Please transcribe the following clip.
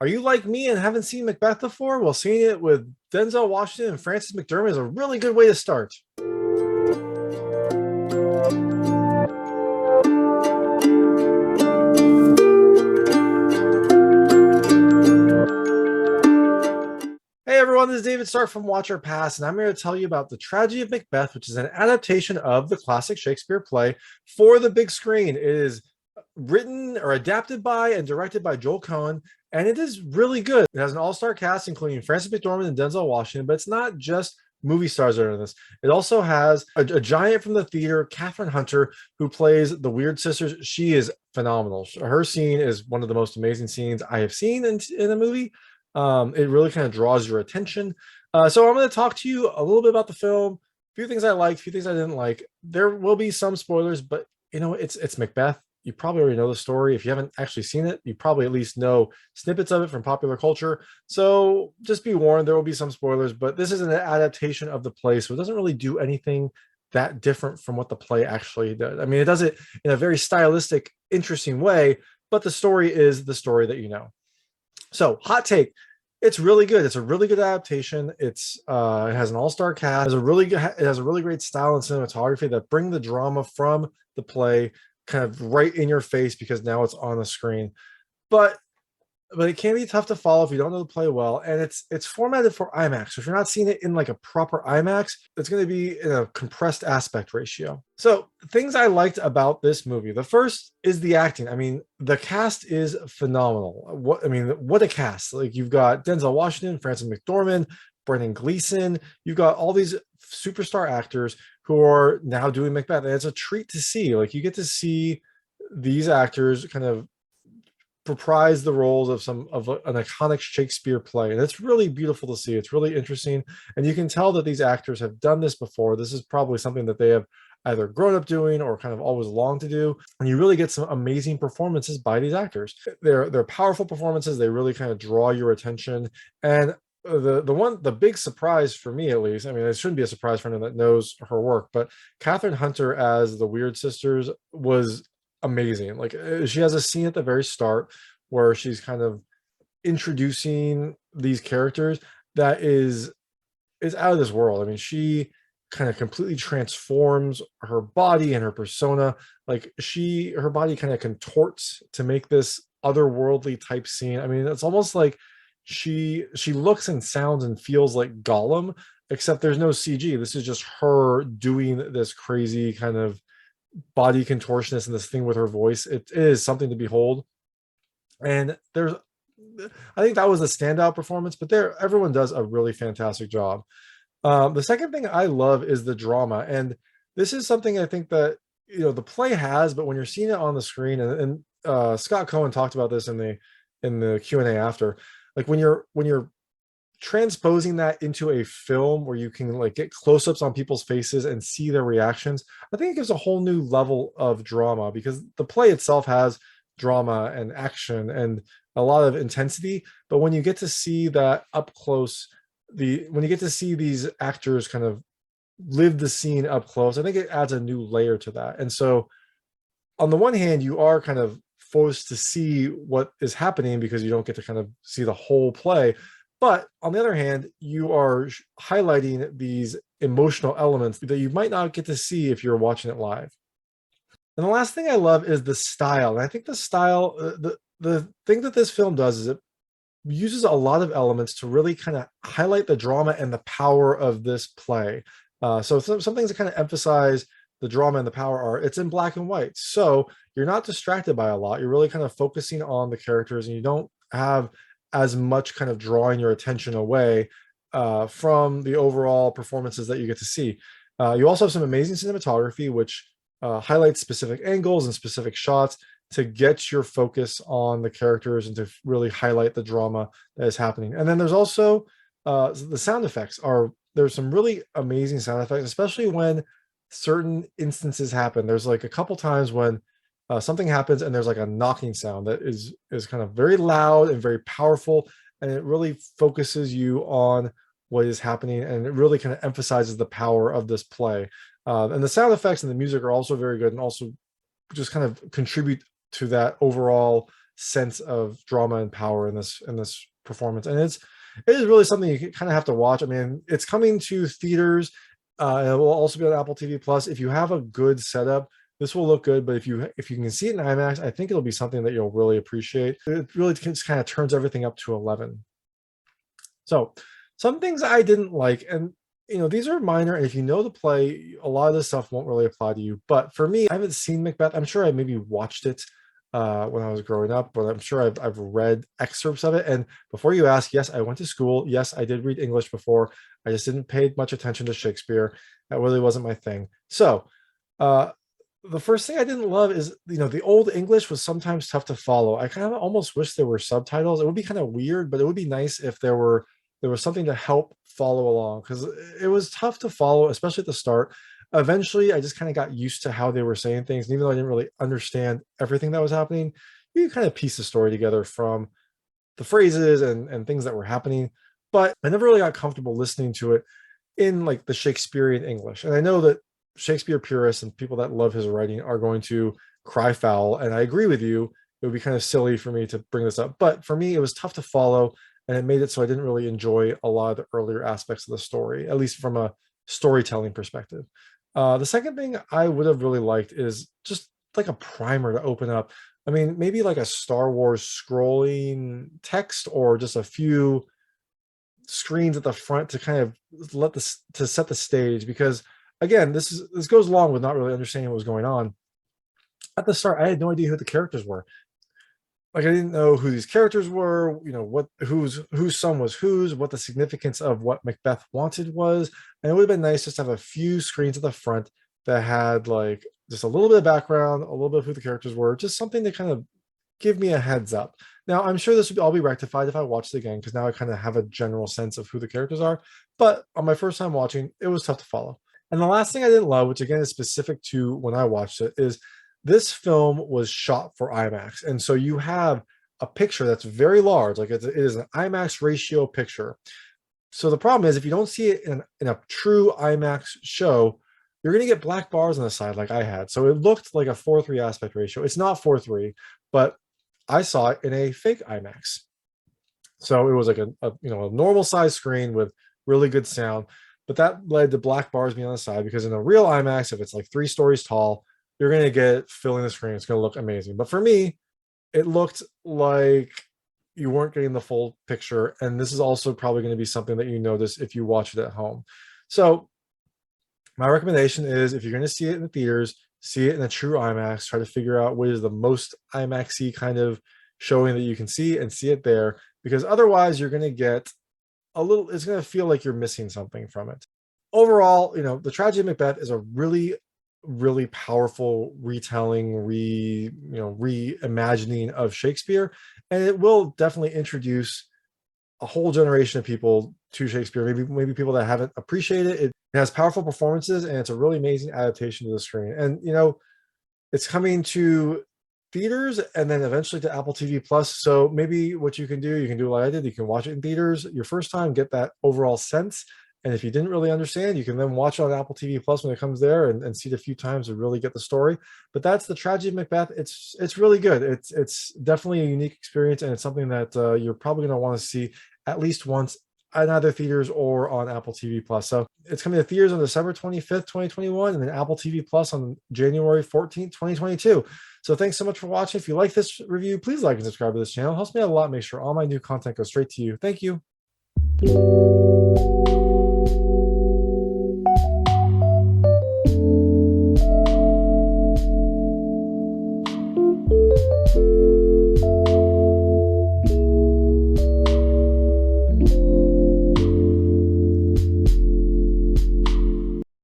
Are you like me and haven't seen Macbeth before? Well, seeing it with Denzel Washington and Frances McDormand is a really good way to start. Hey everyone, this is David Stark from Watch Our Pass, and I'm here to tell you about The Tragedy of Macbeth, which is an adaptation of the classic Shakespeare play for the big screen. It is written or adapted by and directed by Joel Coen, and it is really good. It has an all-star cast, including Frances McDormand and Denzel Washington, but it's not just movie stars that are in this. It also has a giant from the theater, Kathryn Hunter, who plays the Weird Sisters. She is phenomenal. Her scene is one of the most amazing scenes I have seen in a movie. It really kind of draws your attention. So I'm going to talk to you a little bit about the film, a few things I liked, a few things I didn't like. There will be some spoilers, but you know, it's Macbeth. You probably already know the story. If you haven't actually seen it, you probably at least know snippets of it from popular culture. So just be warned, there will be some spoilers, but this is an adaptation of the play, so it doesn't really do anything that different from what the play actually does. I mean, it does it in a very stylistic, interesting way, but the story is the story that you know. So, hot take. It's really good. It's a really good adaptation. It has an all-star cast. It has a really great style and cinematography that bring the drama from the play kind of right in your face because now it's on the screen. But it can be tough to follow if you don't know the play well, and it's formatted for IMAX. So if you're not seeing it in like a proper IMAX, it's going to be in a compressed aspect ratio. So things I liked about this movie, the first is the acting. I mean, the cast is phenomenal. What a cast! Like you've got Denzel Washington, Frances McDormand, Gleeson. You've got all these superstar actors who are now doing Macbeth, and it's a treat to see. Like you get to see these actors kind of reprise the roles of an iconic Shakespeare play, and it's really beautiful to see. It's really interesting, and you can tell that these actors have done this before. This is probably something that they have either grown up doing or kind of always longed to do, and you really get some amazing performances by these actors. They're powerful performances. They really kind of draw your attention, and the big surprise for me, at least, I mean, it shouldn't be a surprise for anyone that knows her work, but Kathryn Hunter as the Weird Sisters was amazing. Like she has a scene at the very start where she's kind of introducing these characters that is out of this world. I mean, she kind of completely transforms her body and her persona. Like her body kind of contorts to make this otherworldly type scene. I mean, it's almost like she looks and sounds and feels like Gollum, except there's no CG. This is just her doing this crazy kind of body contortionist and this thing with her voice. It is something to behold. And I think that was a standout performance, but everyone does a really fantastic job. The second thing I love is the drama, and this is something I think that the play has, but when you're seeing it on the screen, and Scott Cohen talked about this in the Q&A after, like when you're transposing that into a film where you can like get close-ups on people's faces and see their reactions, I think it gives a whole new level of drama, because the play itself has drama and action and a lot of intensity, but when you get to see that up close, when you get to see these actors kind of live the scene up close, I think it adds a new layer to that. And so on the one hand, you are kind of forced to see what is happening because you don't get to kind of see the whole play. But on the other hand, you are highlighting these emotional elements that you might not get to see if you're watching it live. And the last thing I love is the style. And I think the style, the thing that this film does is it uses a lot of elements to really kind of highlight the drama and the power of this play. So some things that kind of emphasize the drama and the power are, it's in black and white. So you're not distracted by a lot. You're really kind of focusing on the characters, and you don't have as much kind of drawing your attention away from the overall performances that you get to see. You also have some amazing cinematography, which highlights specific angles and specific shots to get your focus on the characters and to really highlight the drama that is happening. And then there's also the sound effects. There's some really amazing sound effects, especially when certain instances happen. There's like a couple times when something happens and there's like a knocking sound that is kind of very loud and very powerful, and it really focuses you on what is happening, and it really kind of emphasizes the power of this play. And the sound effects and the music are also very good, and also just kind of contribute to that overall sense of drama and power in this performance. And it is really something you kind of have to watch. I mean, it's coming to theaters. And it will also be on Apple TV Plus. If you have a good setup, this will look good. But if you can see it in IMAX, I think it'll be something that you'll really appreciate. It really just kind of turns everything up to 11. So some things I didn't like, and these are minor. And if you know the play, a lot of this stuff won't really apply to you. But for me, I haven't seen Macbeth. I'm sure I maybe watched it when I was growing up, but I'm sure I've read excerpts of it. And before you ask, yes, I went to school. Yes, I did read English before. I just didn't pay much attention to Shakespeare. That really wasn't my thing. So the first thing I didn't love is, the old English was sometimes tough to follow. I kind of almost wish there were subtitles. It would be kind of weird, but it would be nice if there was something to help follow along, because it was tough to follow, especially at the start. Eventually, I just kind of got used to how they were saying things. And even though I didn't really understand everything that was happening, you kind of piece the story together from the phrases and things that were happening. But I never really got comfortable listening to it in like the Shakespearean English. And I know that Shakespeare purists and people that love his writing are going to cry foul. And I agree with you. It would be kind of silly for me to bring this up. But for me, it was tough to follow. And it made it so I didn't really enjoy a lot of the earlier aspects of the story, at least from a storytelling perspective. The second thing I would have really liked is just like a primer to open up. I mean, maybe like a Star Wars scrolling text, or just a few screens at the front to kind of to set the stage. Because again, this goes along with not really understanding what was going on. At the start, I had no idea who the characters were. Like, I didn't know who these characters were, whose son was whose, what the significance of what Macbeth wanted was. And it would have been nice just to have a few screens at the front that had like just a little bit of background, a little bit of who the characters were, just something to kind of give me a heads up. Now, I'm sure this would all be rectified if I watched it again, because now I kind of have a general sense of who the characters are. But on my first time watching, it was tough to follow. And the last thing I didn't love, which again is specific to when I watched it, is this film was shot for IMAX. And so you have a picture that's very large, like it is an IMAX ratio picture. So the problem is, if you don't see it in a true IMAX show, you're going to get black bars on the side like I had. So it looked like a 4:3 aspect ratio. It's not 4:3, but I saw it in a fake IMAX. So it was like a normal size screen with really good sound, but that led to black bars being on the side, because in a real IMAX, if it's like 3 stories tall, you're going to get filling the screen. It's going to look amazing. But for me, it looked like you weren't getting the full picture. And this is also probably going to be something that you notice if you watch it at home. So my recommendation is, if you're going to see it in the theaters, see it in a true IMAX. Try to figure out what is the most IMAX-y kind of showing that you can see, and see it there, because otherwise you're going to get it's going to feel like you're missing something from it. Overall, The Tragedy of Macbeth is a really, really powerful retelling, reimagining of Shakespeare, and it will definitely introduce a whole generation of people to Shakespeare. Maybe people that haven't appreciated it. It has powerful performances, and it's a really amazing adaptation to the screen. And it's coming to theaters and then eventually to Apple TV Plus. So maybe what you can do like I did. You can watch it in theaters your first time, get that overall sense. And if you didn't really understand, you can then watch it on Apple TV Plus when it comes there, and see it a few times to really get the story. But that's The Tragedy of Macbeth. It's really good. It's definitely a unique experience, and it's something that you're probably going to want to see at least once in either theaters or on Apple TV Plus. So it's coming to theaters on December 25th, 2021, and then Apple TV Plus on January 14th, 2022. So thanks so much for watching. If you like this review, please like and subscribe to this channel. It helps me out a lot. Make sure all my new content goes straight to you. Thank you.